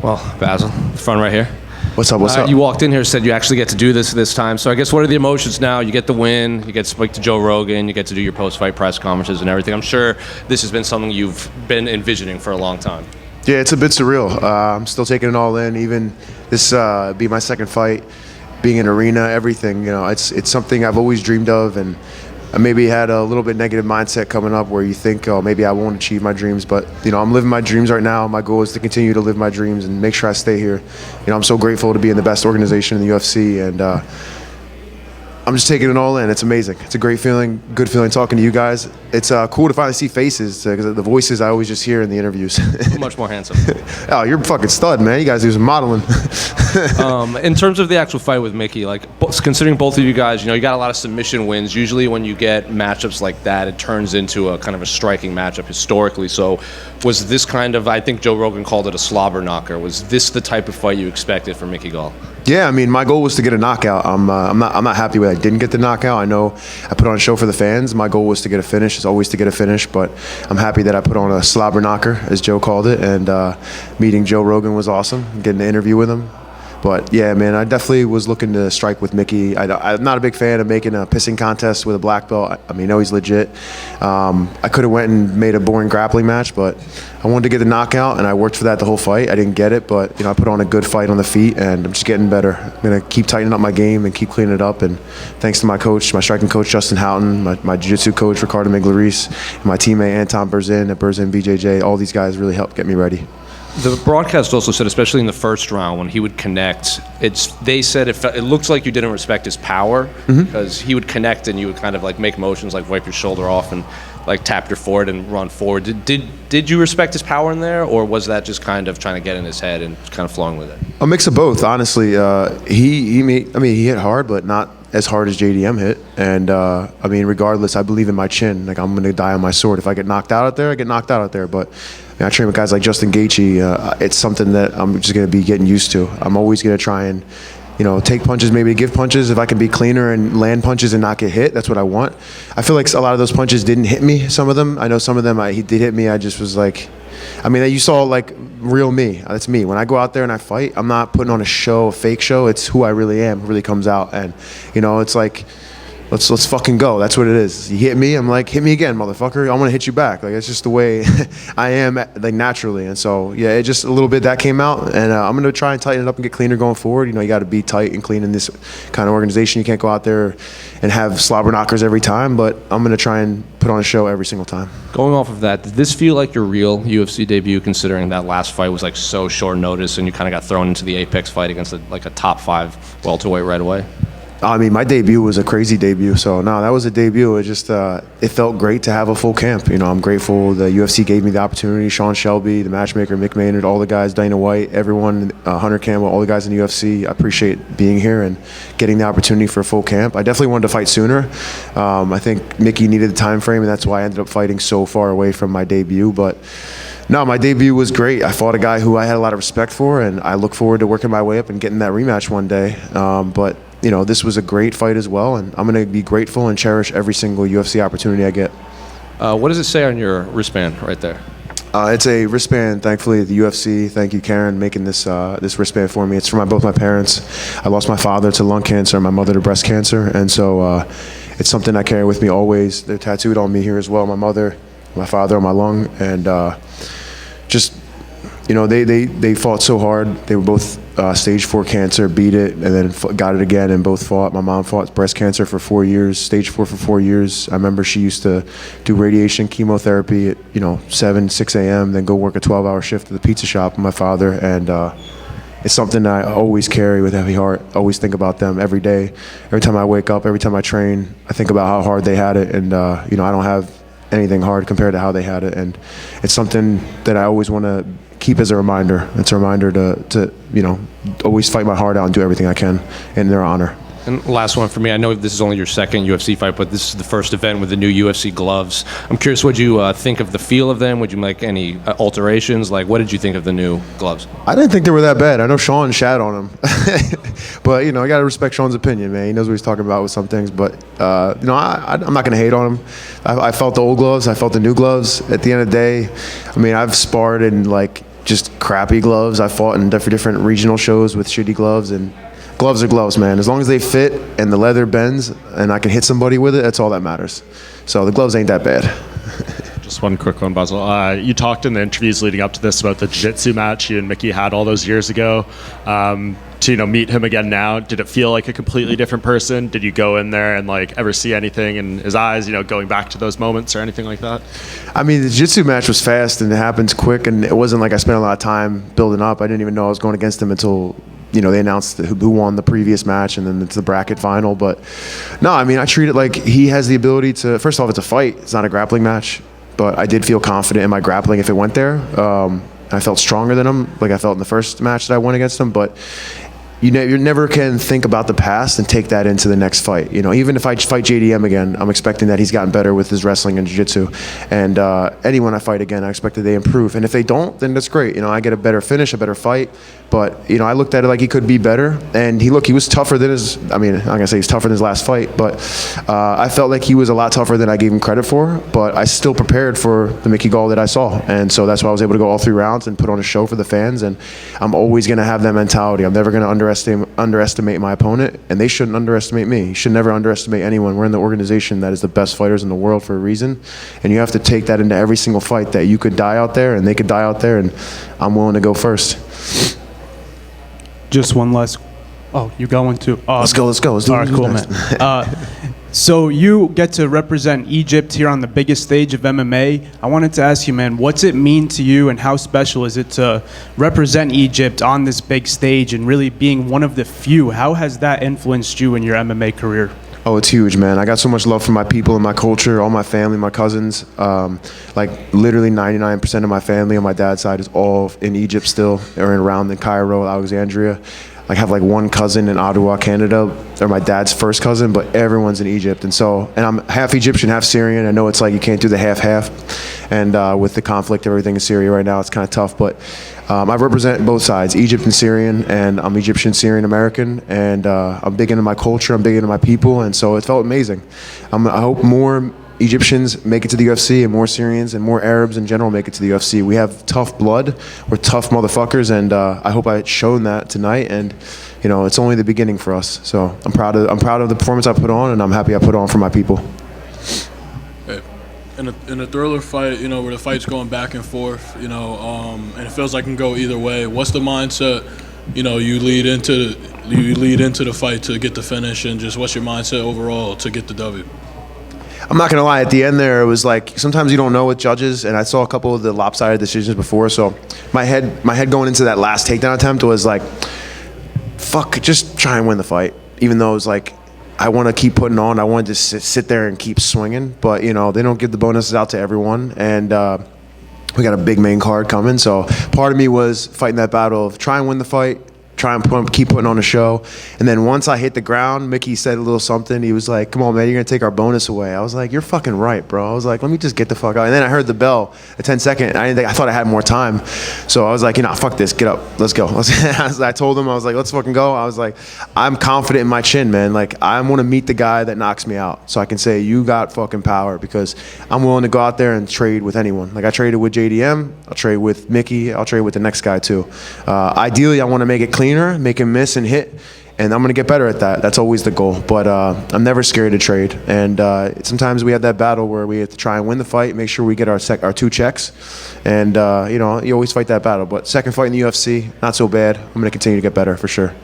Well, Bassil, front right here. What's up? What's up? You walked in here, said you actually get to do this time. So I guess what are the emotions now? You get the win, you get to speak to Joe Rogan, you get to do your post-fight press conferences and everything. I'm sure this has been something you've been envisioning for a long time. Yeah, it's a bit surreal. I'm still taking it all in. Even this be my second fight, being in arena, everything. You know, it's something I've always dreamed of, and I maybe had a little bit negative mindset coming up where you think, oh, maybe I won't achieve my dreams. But, you know, I'm living my dreams right now. My goal is to continue to live my dreams and make sure I stay here. You know, I'm so grateful to be in the best organization in the UFC, and I'm just taking it all in. It's amazing. It's a great feeling, good feeling talking to you guys. It's cool to finally see faces because the voices I always just hear in the interviews. Much more handsome. Oh, you're a fucking stud, man. You guys do some modeling. In terms of the actual fight with Mickey, like considering both of you guys, you know, you got a lot of submission wins. Usually when you get matchups like that, it turns into a kind of a striking matchup historically. So was this kind of, I think Joe Rogan called it a slobber knocker. Was this the type of fight you expected from Mickey Gall? Yeah, I mean, my goal was to get a knockout. I'm not happy when I didn't get the knockout. I know I put on a show for the fans. My goal was to get a finish. It's always to get a finish, but I'm happy that I put on a slobber knocker, as Joe called it, and meeting Joe Rogan was awesome, getting an interview with him. But yeah, man, I definitely was looking to strike with Mickey. I'm not a big fan of making a pissing contest with a black belt. I mean, I know he's legit. I could have went and made a boring grappling match, but I wanted to get the knockout, and I worked for that the whole fight. I didn't get it, but you know, I put on a good fight on the feet, and I'm just getting better. I'm gonna keep tightening up my game and keep cleaning it up. And thanks to my coach, my striking coach Justin Houghton, my jiu-jitsu coach Ricardo Miglarice, and my teammate Anton Berzin at Berzin BJJ. All these guys really helped get me ready. The broadcast also said, especially in the first round, when he would connect, they said it looks like you didn't respect his power because he would connect and you would kind of like make motions like wipe your shoulder off and like tap your forehead and run forward. Did you respect his power in there, or was that just kind of trying to get in his head and kind of flowing with it? A mix of both, honestly. He hit hard, but not as hard as JDM hit. And I mean, regardless, I believe in my chin. Like, I'm gonna die on my sword. If I get knocked out there, I get knocked out there. But I train with guys like Justin Gaethje. It's something that I'm just going to be getting used to. I'm always going to try and, you know, take punches, maybe give punches. If I can be cleaner and land punches and not get hit, that's what I want. I feel like a lot of those punches didn't hit me, some of them. I know some of them he did hit me. I just was like, I mean, you saw like real me. That's me. When I go out there and I fight, I'm not putting on a show, a fake show. It's who I really am. It really comes out. And, you know, it's like, let's fucking go. That's what it is. You hit me, I'm like, hit me again, motherfucker. I'm gonna hit you back. Like, it's just the way I am, like, naturally. And so, yeah, it just a little bit that came out, and I'm gonna try and tighten it up and get cleaner going forward. You know, you got to be tight and clean in this kind of organization. You can't go out there and have slobber knockers every time, but I'm gonna try and put on a show every single time. Going off of that, did this feel like your real UFC debut, considering that last fight was like so short notice and you kind of got thrown into the Apex fight against like a top 5 welterweight right away? I mean, my debut was a crazy debut, so no, that was a debut. It just it felt great to have a full camp. You know, I'm grateful the UFC gave me the opportunity. Sean Shelby, the matchmaker, Mick Maynard, all the guys, Dana White, everyone, Hunter Campbell, all the guys in the UFC. I appreciate being here and getting the opportunity for a full camp. I definitely wanted to fight sooner. I think Mickey needed the time frame, and that's why I ended up fighting so far away from my debut. But no, my debut was great. I fought a guy who I had a lot of respect for, and I look forward to working my way up and getting that rematch one day. But you know, this was a great fight as well, and I'm going to be grateful and cherish every single UFC opportunity I get. What does it say on your wristband right there? It's a wristband, thankfully, the UFC. Thank you, Karen, making this this wristband for me. It's for both my parents. I lost my father to lung cancer and my mother to breast cancer, and so it's something I carry with me always. They're tattooed on me here as well. My mother, my father on my lung, and just, you know, they fought so hard. They were both stage 4 cancer, beat it, and then got it again, and both fought. My mom fought breast cancer for 4 years, stage 4 for 4 years. I remember she used to do radiation chemotherapy at, you know, 6 a.m., then go work a 12-hour shift at the pizza shop with my father, and it's something I always carry with a heavy heart. I always think about them every day. Every time I wake up, every time I train, I think about how hard they had it, and you know, I don't have anything hard compared to how they had it, and it's something that I always want to keep as a reminder. It's a reminder to you know, always fight my heart out and do everything I can in their honor. And last one for me, I know this is only your second UFC fight, but this is the first event with the new UFC gloves. I'm curious, what you think of the feel of them? Would you make any alterations? Like, what did you think of the new gloves? I didn't think they were that bad. I know Sean shat on them. But, you know, I got to respect Sean's opinion, man. He knows what he's talking about with some things. But, you know, I'm not going to hate on him. I felt the old gloves. I felt the new gloves. At the end of the day, I mean, I've sparred in, like, just crappy gloves. I fought in different regional shows with shitty gloves, and gloves are gloves, man. As long as they fit and the leather bends and I can hit somebody with it, that's all that matters. So the gloves ain't that bad. Just one quick one, Bassil. You talked in the interviews leading up to this about the jiu-jitsu match you and Mickey had all those years ago. To meet him again now, did it feel like a completely different person? Did you go in there and like ever see anything in his eyes, going back to those moments or anything like that? I mean, the jiu-jitsu match was fast and it happens quick, and it wasn't like I spent a lot of time building up. I didn't even know I was going against him until they announced who won the previous match, and then it's the bracket final. But no, I mean, I treat it like he has the ability to. First off, it's a fight. It's not a grappling match. But I did feel confident in my grappling if it went there. I felt stronger than him, like I felt in the first match that I went against him. But you never can think about the past and take that into the next fight. Even if I fight JDM again, I'm expecting that he's gotten better with his wrestling and jiu-jitsu. And anyone I fight again, I expect that they improve. And if they don't, then that's great. I get a better finish, a better fight. But I looked at it like he could be better. And he was tougher than I'm not gonna say he's tougher than his last fight, but I felt like he was a lot tougher than I gave him credit for. But I still prepared for the Mickey Gall that I saw, and so that's why I was able to go all 3 rounds and put on a show for the fans. And I'm always gonna have that mentality. I'm never gonna underestimate my opponent, and they shouldn't underestimate me. You should never underestimate anyone. We're in the organization that is the best fighters in the world for a reason, and you have to take that into every single fight, that you could die out there and they could die out there, and I'm willing to go first. Just one last. Oh, you going to? Let's go. Let's do it. All right, cool, man. So you get to represent Egypt here on the biggest stage of MMA. I wanted to ask you, man, what's it mean to you, and how special is it to represent Egypt on this big stage and really being one of the few? How has that influenced you in your MMA career? Oh, it's huge, man. I got so much love for my people and my culture, all my family, my cousins. Like literally 99% of my family on my dad's side is all in Egypt still, or around in Cairo, Alexandria. I have like one cousin in Ottawa, Canada. They're my dad's first cousin, but everyone's in Egypt. And I'm half Egyptian, half Syrian. I know it's like you can't do the half-half. And with the conflict, everything in Syria right now, it's kind of tough. But I represent both sides, Egypt and Syrian, and I'm Egyptian, Syrian, American. And I'm big into my culture, I'm big into my people. And so it felt amazing. I hope more Egyptians make it to the UFC, and more Syrians and more Arabs in general make it to the UFC. We have tough blood. We're tough motherfuckers, and I hope I shown that tonight. And it's only the beginning for us. So I'm proud of the performance I put on, and I'm happy I put on for my people. In a thriller fight, where the fight's going back and forth, and it feels like it can go either way. What's the mindset? You lead into the fight to get the finish, and just what's your mindset overall to get the W? I'm not gonna lie, at the end there, it was like sometimes you don't know with judges, and I saw a couple of the lopsided decisions before, so my head going into that last takedown attempt was like, fuck, just try and win the fight. Even though it was like, I want to keep putting on, I wanted to sit there and keep swinging, but they don't give the bonuses out to everyone, and we got a big main card coming, so part of me was fighting that battle of try and win the fight, try and keep putting on a show. And then once I hit the ground, Mickey said a little something. He was like, come on, man, you're going to take our bonus away. I was like, you're fucking right, bro. I was like, let me just get the fuck out. And then I heard the bell, a 10-second. I thought I had more time. So I was like, fuck this. Get up. Let's go. I told him, I was like, let's fucking go. I was like, I'm confident in my chin, man. Like, I want to meet the guy that knocks me out. So I can say, you got fucking power, because I'm willing to go out there and trade with anyone. Like, I traded with JDM. I'll trade with Mickey. I'll trade with the next guy, too. Ideally, I want to make it cleaner, make him miss and hit, and I'm going to get better at that. That's always the goal, but I'm never scared to trade. And sometimes we have that battle where we have to try and win the fight, make sure we get our 2 checks, and you always fight that battle. But second fight in the UFC, not so bad. I'm going to continue to get better for sure.